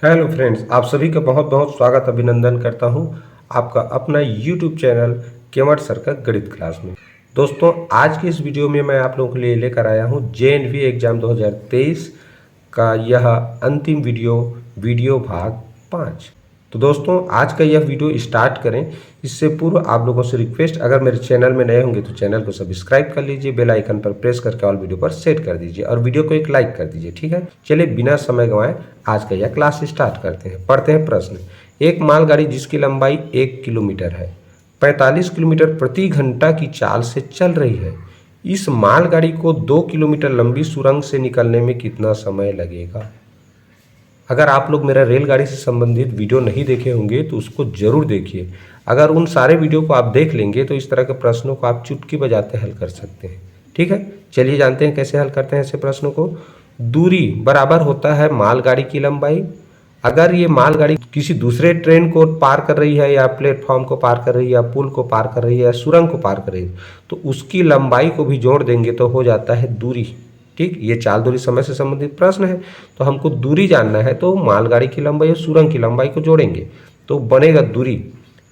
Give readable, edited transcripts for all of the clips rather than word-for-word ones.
Hello friends, आप सभी का बहुत बहुत स्वागत अभिनंदन करता हूं आपका अपना यूट्यूब चैनल केवट सर का गणित क्लास में। दोस्तों, आज की इस वीडियो में मैं आप लोगों के लिए लेकर आया हूं जेएनवी एग्जाम 2023 का यह अंतिम वीडियो भाग 5। तो दोस्तों, आज का यह वीडियो स्टार्ट करें इससे पूर्व आप लोगों से रिक्वेस्ट, अगर मेरे चैनल में नए होंगे तो चैनल को सब्सक्राइब कर लीजिए, बेल आइकन पर प्रेस करके ऑल वीडियो पर सेट कर दीजिए और वीडियो को एक लाइक कर दीजिए। ठीक है, चलिए बिना समय गंवाए आज का यह क्लास स्टार्ट करते हैं। पढ़ते हैं प्रश्न। एक मालगाड़ी जिसकी लंबाई 1 किलोमीटर है 45 किलोमीटर प्रति घंटा की चाल से चल रही है। इस मालगाड़ी को 2 किलोमीटर लंबी सुरंग से निकलने में कितना समय लगेगा? अगर आप लोग मेरा रेलगाड़ी से संबंधित वीडियो नहीं देखे होंगे तो उसको जरूर देखिए। अगर उन सारे वीडियो को आप देख लेंगे तो इस तरह के प्रश्नों को आप चुटकी बजाते हल कर सकते हैं। ठीक है, चलिए जानते हैं कैसे हल करते हैं ऐसे प्रश्नों को। दूरी बराबर होता है मालगाड़ी की लंबाई। अगर ये मालगाड़ी किसी दूसरे ट्रेन को पार कर रही है या प्लेटफॉर्म को पार कर रही है या पुल को पार कर रही है या सुरंग को पार कर रही है तो उसकी लंबाई को भी जोड़ देंगे तो हो जाता है दूरी। ठीक, ये चाल दूरी समय से संबंधित प्रश्न है तो हमको दूरी जानना है तो मालगाड़ी की लंबाई और सुरंग की लंबाई को जोड़ेंगे तो बनेगा दूरी।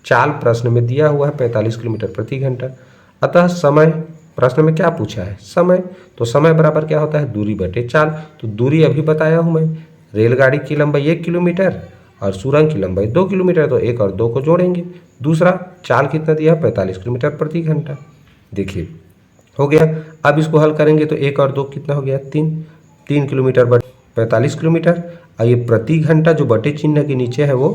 चाल प्रश्न में दिया हुआ है 45 किलोमीटर प्रति घंटा। अतः समय प्रश्न में क्या पूछा है? समय। तो समय बराबर क्या होता है? दूरी बटे चाल। तो दूरी अभी बताया हूं मैं, रेलगाड़ी की लंबाई 1 किलोमीटर और सुरंग की लंबाई 2 किलोमीटर, तो 1 और 2 को जोड़ेंगे। दूसरा, चाल कितना दिया है? 45 किलोमीटर प्रति घंटा। देखिए हो गया। अब इसको हल करेंगे तो 1 और 2 कितना हो गया? 3 किलोमीटर बटे 45 किलोमीटर। और ये प्रति घंटा जो बटे चिन्ह के नीचे है वो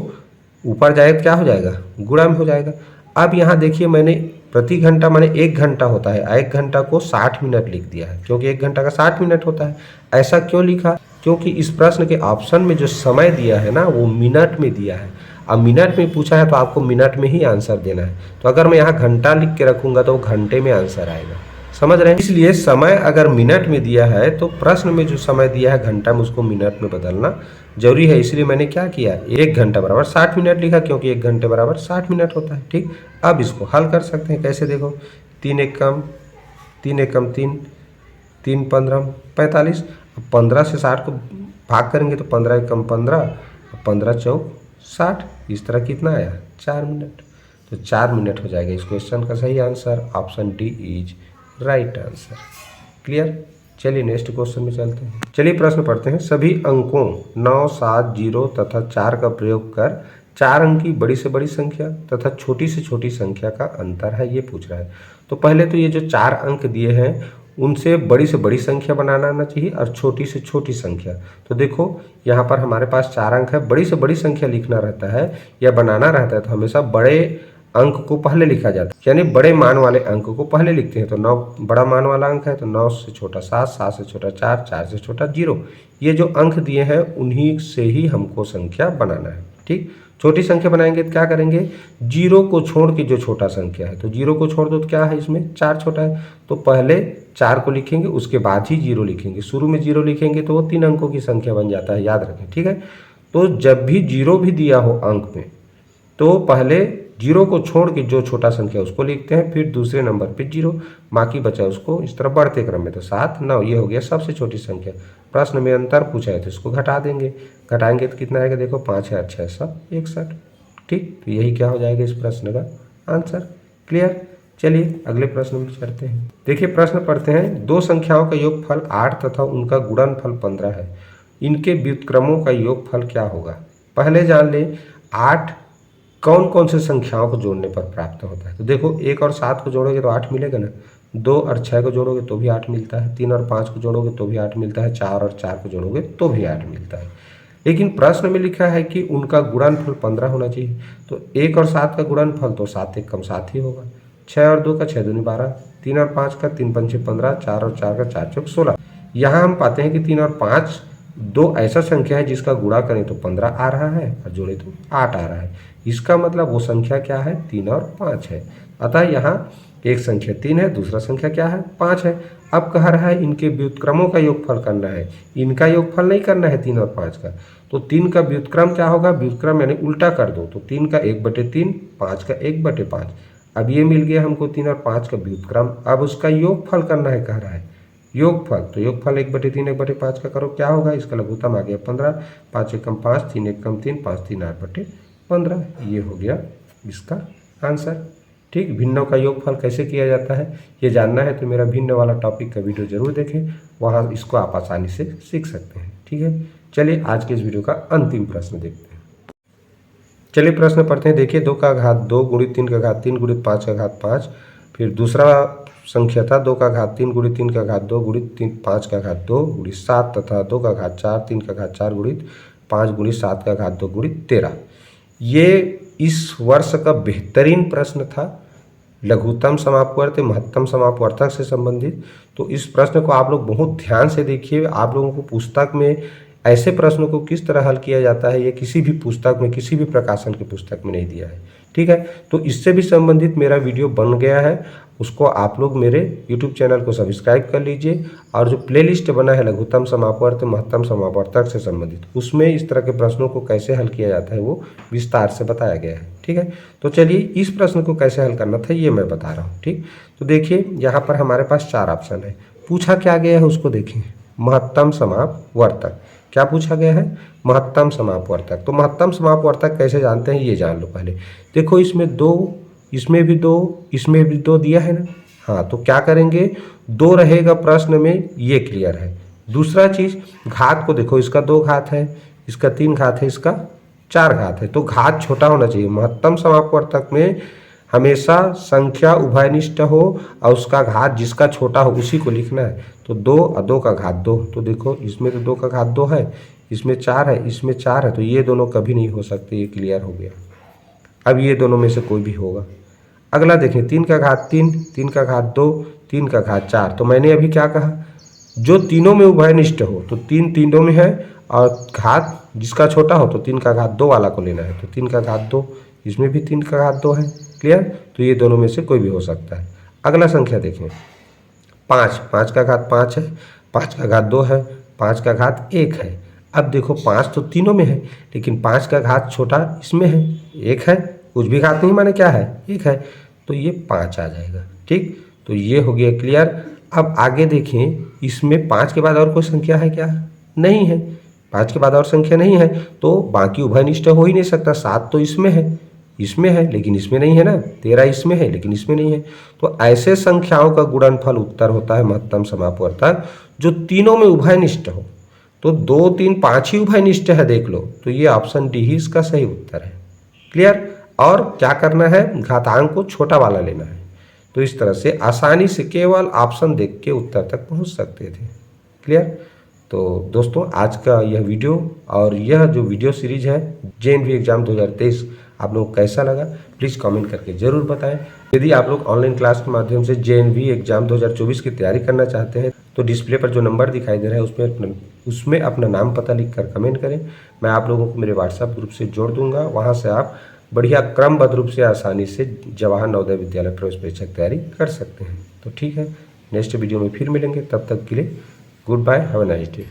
ऊपर जाएगा, क्या हो जाएगा? गुणा में हो जाएगा। अब यहाँ देखिए मैंने प्रति घंटा माने 1 घंटा होता है, 1 घंटा को 60 मिनट लिख दिया है क्योंकि 1 घंटा का 60 मिनट होता है। ऐसा क्यों लिखा? क्योंकि इस प्रश्न के ऑप्शन में जो समय दिया है ना वो मिनट में दिया है। अब मिनट में पूछा है तो आपको मिनट में ही आंसर देना है। तो अगर मैं यहाँ घंटा लिख के रखूंगा तो घंटे में आंसर आएगा। समझ रहे हैं? इसलिए समय अगर मिनट में दिया है तो प्रश्न में जो समय दिया है घंटा में उसको मिनट में बदलना जरूरी है। इसलिए मैंने क्या किया, 1 घंटा बराबर 60 मिनट लिखा क्योंकि 1 घंटे बराबर 60 मिनट होता है। ठीक, अब इसको हल कर सकते हैं। कैसे? देखो, 3 एक कम 3, 3 15 45। 15 से 60 को भाग करेंगे तो 15 एक कम 15, 15 चौक 60। इस तरह कितना आया? 4 मिनट। तो 4 मिनट हो जाएगा इस क्वेश्चन का सही answer. Option D is right answer. Clear? चलिए नेक्स्ट क्वेश्चन में चलते हैं। चलिए प्रश्न पढ़ते हैं। सभी अंकों 9, 7, 0 तथा 4 का प्रयोग कर 4 अंक की बड़ी से बड़ी संख्या तथा छोटी से छोटी संख्या का अंतर है, ये पूछ रहा है। तो पहले तो ये जो 4 अंक दिए हैं उनसे बड़ी से बड़ी संख्या बनाना आना चाहिए और छोटी से छोटी संख्या। तो देखो यहाँ पर हमारे पास 4 अंक है, बड़ी से बड़ी संख्या लिखना रहता है या बनाना रहता है तो हमेशा बड़े अंक को पहले लिखा जाता है, यानी बड़े मान वाले अंक को पहले लिखते हैं। तो 9 बड़ा मान वाला अंक है तो 9 से छोटा 7, 7 से छोटा 4, 4 से छोटा 0। ये जो अंक दिए हैं उन्हीं से ही हमको संख्या बनाना है। ठीक, छोटी संख्या बनाएंगे तो क्या करेंगे? 0 को छोड़ के जो छोटा संख्या है, तो 0 को छोड़ दो तो क्या है? इसमें 4 छोटा है तो पहले 4 को लिखेंगे उसके बाद ही 0 लिखेंगे। शुरू में 0 लिखेंगे तो वो 3 अंकों की संख्या बन जाता है, याद रखें। ठीक है, तो जब भी 0 भी दिया हो अंक में तो पहले 0 को छोड़ के जो छोटा संख्या उसको लिखते हैं, फिर दूसरे नंबर पे 0, बाकी बचा उसको इस तरह बढ़ते क्रम में। तो 7, 9 ये हो गया सबसे छोटी संख्या। प्रश्न में अंतर पूछा है तो इसको घटा देंगे, घटाएंगे तो कितना आएगा? देखो 5 है 6 7 61। ठीक, तो यही क्या हो जाएगा इस प्रश्न का आंसर। क्लियर? चलिए अगले प्रश्न में चलते हैं। देखिए प्रश्न पढ़ते हैं। 2 संख्याओं का योगफल 8 तथा उनका गुणनफल 15 है, इनके व्युत्क्रमों का योगफल क्या होगा? पहले जान ले 8 कौन कौन से संख्याओं को जोड़ने पर प्राप्त होता है। तो देखो 1 और 7 को जोड़ोगे तो 8 मिलेगा ना, 2 और 6 को जोड़ोगे तो भी 8 मिलता है, 3 और 5 को जोड़ोगे तो भी 8 मिलता है, 4 और 4 को जोड़ोगे तो भी 8 मिलता है। लेकिन प्रश्न में लिखा है कि उनका गुणनफल 15 होना चाहिए। तो 1 और 7 का गुणनफल तो 7 एक कम 7 ही होगा, 6 और 2 का 6 दूनी 12, 3 और 5 का 3 पंचे 15, 4 और 4 का 4 चौक 16। यहाँ हम पाते हैं कि 3 और 5 दो ऐसा संख्या है जिसका गुणा करें तो 15 आ रहा है और जोड़े तो 8 आ रहा है। इसका मतलब वो संख्या क्या है? 3 और 5 है। अतः यहाँ एक संख्या 3 है, दूसरा संख्या क्या है? 5 है। अब कह रहा है इनके व्युत्क्रमों का योगफल करना है, इनका योगफल नहीं करना है 3 और 5 का। तो 3 का व्युत्क्रम क्या होगा? व्युत्क्रम यानी उल्टा कर दो, तो 3 का 1/3, 5 का 1/5। अब ये मिल गया हमको 3 और 5 का व्युत्क्रम। अब उसका योगफल करना है कह रहा है, योगफल, तो योगफल 1/3 1/5 का करो, क्या होगा, इसका लघुत्तम आ गया 15, 5 एकम 5, 3 एकम 3, 5 3 8/15, ये हो गया इसका आंसर। ठीक, भिन्नों का योगफल कैसे किया जाता है ये जानना है तो मेरा भिन्न वाला टॉपिक का वीडियो जरूर देखें, वहाँ इसको आप आसानी से सीख सकते हैं। ठीक है, चलिए आज के इस वीडियो का अंतिम प्रश्न देखते हैं। चलिए प्रश्न पढ़ते हैं। देखिए 2 का घात 2 गुणित 3 का घात 3 गुणित 5 का घात 5, फिर दूसरा संख्या था 2 का घात 3 गुणित 3 का घात 2 गुणित 5 का घात 2 गुणित 7 तथा 2 का घात 4 3 का घात 4 गुणित 5 गुणित 7 का घात 2 गुणित 13। ये इस वर्ष का बेहतरीन प्रश्न था, लघुत्तम समापवर्त महत्तम समापवर्तक से संबंधित। तो इस प्रश्न को आप लोग बहुत ध्यान से देखिए। आप लोगों को पुस्तक में ऐसे प्रश्नों को किस तरह हल किया जाता है ये किसी भी पुस्तक में, किसी भी प्रकाशन की पुस्तक में नहीं दिया है। ठीक है, तो इससे भी संबंधित मेरा वीडियो बन गया है, उसको आप लोग मेरे YouTube चैनल को सब्सक्राइब कर लीजिए। और जो प्लेलिस्ट बना है लघुत्तम समापवर्त महत्तम समापवर्तक से संबंधित, उसमें इस तरह के प्रश्नों को कैसे हल किया जाता है वो विस्तार से बताया गया है। ठीक है, तो चलिए इस प्रश्न को कैसे हल करना था ये मैं बता रहा हूँ। ठीक, तो देखिए यहाँ पर हमारे पास 4 ऑप्शन है। पूछा क्या गया है उसको देखिए, महत्तम समापवर्तक। क्या पूछा गया है, महत्तम समापवर्तक। तो महत्तम समापवर्तक कैसे जानते हैं ये जान लो पहले। देखो इसमें 2, इसमें भी 2, इसमें भी 2 दिया है ना। हाँ, तो क्या करेंगे, 2 रहेगा प्रश्न में, ये क्लियर है। दूसरा चीज घात को देखो, इसका 2 घात है, इसका 3 घात है, इसका 4 घात है, तो घात छोटा होना चाहिए। महत्तम समापवर्तक में हमेशा संख्या उभयनिष्ठ हो और उसका घात जिसका छोटा हो उसी को लिखना है। तो 2 और 2 का घात 2, तो देखो इसमें तो 2 का घात 2 है, इसमें 4 है, इसमें 4 है, तो ये दोनों कभी नहीं हो सकते, ये क्लियर हो गया। अब ये दोनों में से कोई भी होगा। अगला देखें, 3 का घात 3, 3 का घात 2, 3 का घात 4। तो मैंने अभी क्या कहा, जो तीनों में उभयनिष्ठ हो, तो 3 तीनों में है और घात जिसका छोटा हो तो 3 का घात 2 वाला को लेना है। तो 3 का घात 2, इसमें भी 3 का घात 2 है, क्लियर। तो ये दोनों में से कोई भी हो सकता है। अगला संख्या देखें, 5, 5 का घात 5 है, 5 का घात 2 है, 5 का घात 1 है। अब देखो 5 तो तीनों में है, लेकिन 5 का घात छोटा इसमें है, 1 है, कुछ भी घात नहीं माने क्या है, 1 है, तो ये 5 आ जाएगा। ठीक, तो ये हो गया क्लियर। अब आगे देखें, इसमें 5 के बाद और कोई संख्या है क्या, नहीं है, 5 के बाद और संख्या नहीं है, तो बाकी उभयनिष्ठ हो ही नहीं सकता। 7 तो इसमें है लेकिन इसमें नहीं है ना, 13 इसमें है लेकिन इसमें नहीं है। तो ऐसे संख्याओं का गुणनफल उत्तर होता है महत्तम समापवर्तक, जो तीनों में उभयनिष्ठ हो। तो 2 3 5 ही उभयनिष्ठ है, देख लो, तो ये ऑप्शन डी ही इसका सही उत्तर है, क्लियर। और क्या करना है, घातांक को छोटा वाला लेना है। तो इस तरह से आसानी से केवल ऑप्शन देख के उत्तर तक पहुंच सकते थे, क्लियर। तो दोस्तों आज का यह वीडियो और यह जो वीडियो सीरीज है JNV एग्जाम 2023 आप लोगों को कैसा लगा प्लीज़ कमेंट करके ज़रूर बताएं। यदि आप लोग ऑनलाइन क्लास के माध्यम से JNV एग्जाम 2024 की तैयारी करना चाहते हैं तो डिस्प्ले पर जो नंबर दिखाई दे रहा है उसमें अपना नाम पता लिख कर कमेंट करें। मैं आप लोगों को मेरे व्हाट्सएप ग्रुप से जोड़ दूंगा, वहाँ से आप बढ़िया क्रमबद्ध रूप से आसानी से जवाहर नवोदय विद्यालय प्रवेश परीक्षा की तैयारी कर सकते हैं। तो ठीक है, नेक्स्ट वीडियो में फिर मिलेंगे, तब तक के लिए goodbye, have a nice day.